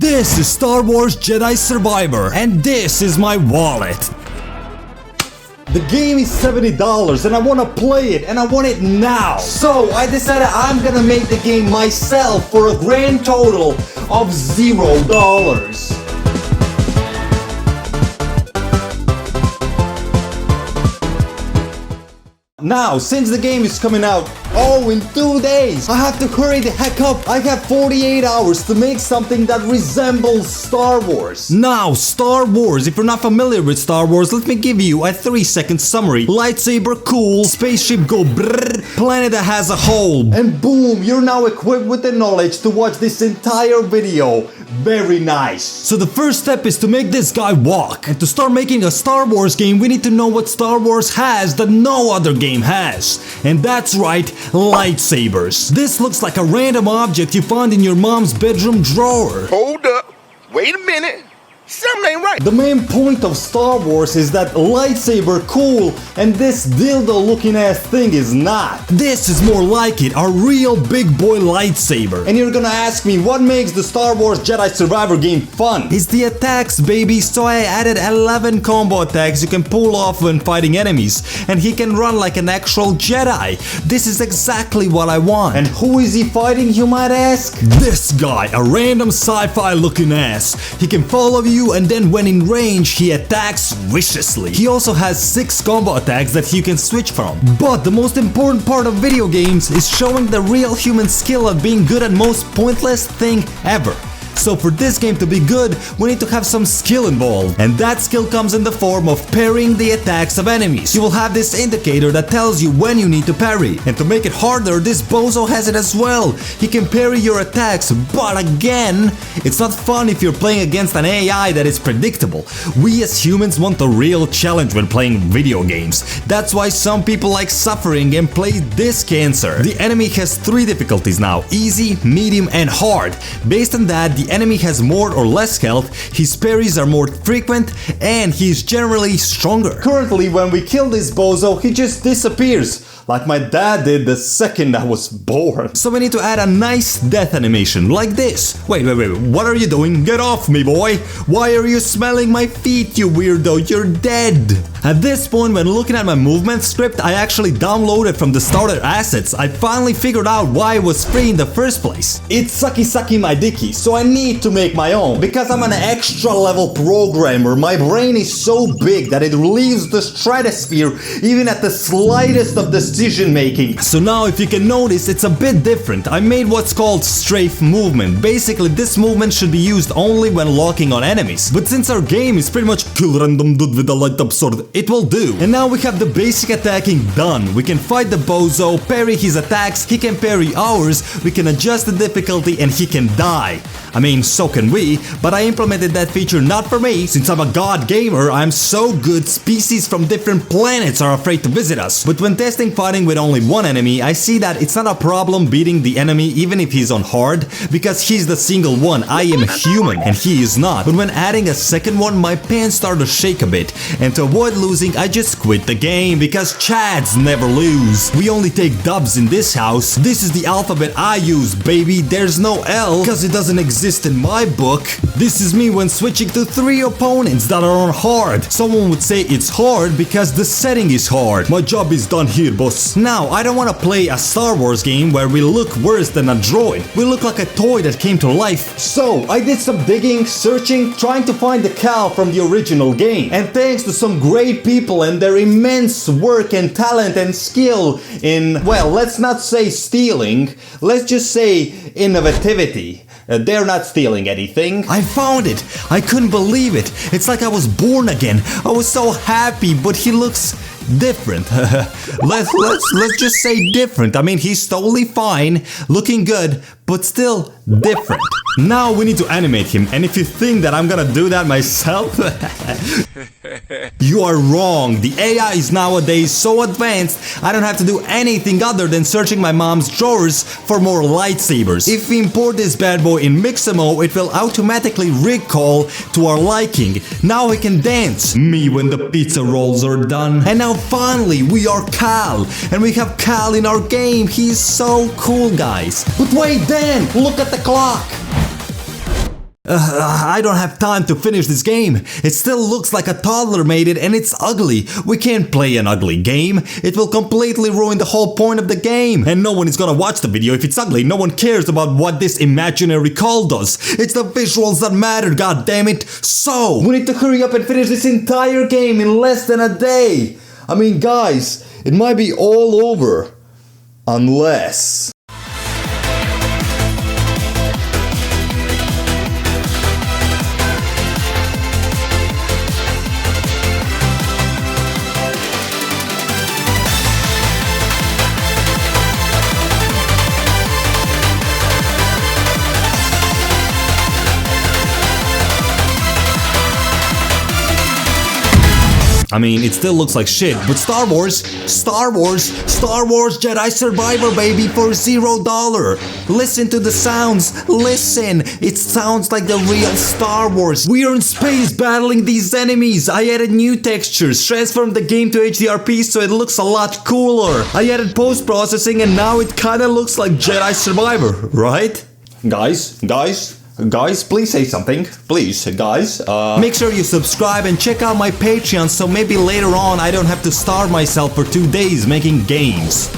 This is Star Wars Jedi Survivor, and this is my wallet. The game is $70 and I want to play it and I want it now. So I decided I'm gonna make the game myself for a grand total of $0. Now, since the game is coming out, in 2 days, I have to hurry the heck up. I have 48 hours to make something that resembles Star Wars. Now, Star Wars, if you're not familiar with Star Wars, let me give you a 3-second summary. Lightsaber cool, spaceship go brrrr, planet that has a hole. And boom, you're now equipped with the knowledge to watch this entire video. Very nice. So the first step is to make this guy walk. And to start making a Star Wars game, we need to know what Star Wars has that no other game has. And that's right, lightsabers. This looks like a random object you found in your mom's bedroom drawer. Hold up. Wait a minute. Something ain't right. The main point of Star Wars is that lightsaber cool and this dildo looking ass thing is not. This is more like it, a real big boy lightsaber. And you're gonna ask me what makes the Star Wars Jedi Survivor game fun? It's the attacks, baby, so I added 11 combo attacks you can pull off when fighting enemies. And he can run like an actual Jedi. This is exactly what I want. And who is he fighting, you might ask? This guy, a random sci-fi looking ass. He can follow you and then when in range he attacks viciously. He also has 6 combo attacks that you can switch from. But the most important part of video games is showing the real human skill of being good at most pointless thing ever. So for this game to be good, we need to have some skill involved. And that skill comes in the form of parrying the attacks of enemies. You will have this indicator that tells you when you need to parry. And to make it harder, this bozo has it as well. He can parry your attacks, but again, it's not fun if you're playing against an AI that is predictable. We as humans want the real challenge when playing video games. That's why some people like suffering and play this cancer. The enemy has 3 difficulties now, easy, medium and hard. Based on that, the enemy has more or less health, his parries are more frequent, and he's generally stronger. Currently, when we kill this bozo, he just disappears. Like my dad did the second I was born. So we need to add a nice death animation, like this. Wait, what are you doing? Get off me, boy! Why are you smelling my feet, you weirdo? You're dead! At this point, when looking at my movement script I actually downloaded from the starter assets, I finally figured out why it was free in the first place. It's sucky my dicky, so I need to make my own. Because I'm an extra level programmer, my brain is so big that it relieves the stratosphere even at the slightest of decision making. So now if you can notice, it's a bit different. I made what's called strafe movement. Basically this movement should be used only when locking on enemies. But since our game is pretty much kill random dude with a light up sword, it will do. And now we have the basic attacking done. We can fight the bozo, parry his attacks, he can parry ours, we can adjust the difficulty and he can die. I mean, so can we, but I implemented that feature not for me. Since I'm a god gamer, I'm so good species from different planets are afraid to visit us. But when testing fighting with only one enemy, I see that it's not a problem beating the enemy even if he's on hard, because he's the single one. I am human and he is not. But when adding a second one, my pants start to shake a bit. And to avoid losing, I just quit the game, because Chads never lose. We only take dubs in this house. This is the alphabet I use, baby. There's no L, because it doesn't exist in my book. This is me when switching to 3 opponents that are on hard. Someone would say it's hard because the setting is hard. My job is done here, boss. Now, I don't want to play a Star Wars game where we look worse than a droid. We look like a toy that came to life. So, I did some digging, searching, trying to find the Cal from the original game. And thanks to some great people and their immense work and talent and skill in, well, let's not say stealing, let's just say innovativity. They're not stealing anything. I found it! I couldn't believe it! It's like I was born again. I was so happy, but he looks different. let's just say different. I mean, he's totally fine, looking good, but still different. Now we need to animate him, and if you think that I'm gonna do that myself, you are wrong. The AI is nowadays so advanced, I don't have to do anything other than searching my mom's drawers for more lightsabers. If we import this bad boy in Mixamo, it will automatically recall to our liking. Now we can dance. Me when the pizza rolls are done. And now finally we are Cal, and we have Cal in our game. He's so cool, guys. But wait, Dan, look at the clock. I don't have time to finish this game. It still looks like a toddler made it and it's ugly. We can't play an ugly game. It will completely ruin the whole point of the game. And no one is gonna watch the video if it's ugly. No one cares about what this imaginary call does. It's the visuals that matter, god damn it. So, we need to hurry up and finish this entire game in less than a day. I mean, guys, it might be all over. Unless... I mean, it still looks like shit, but Star Wars Jedi Survivor, baby, for $0. Listen to the sounds, listen, it sounds like the real Star Wars. We are in space battling these enemies. I added new textures, transformed the game to HDRP so it looks a lot cooler. I added post-processing and now it kinda looks like Jedi Survivor, right? Guys, please say something. Please, guys. Make sure you subscribe and check out my Patreon so maybe later on I don't have to starve myself for 2 days making games.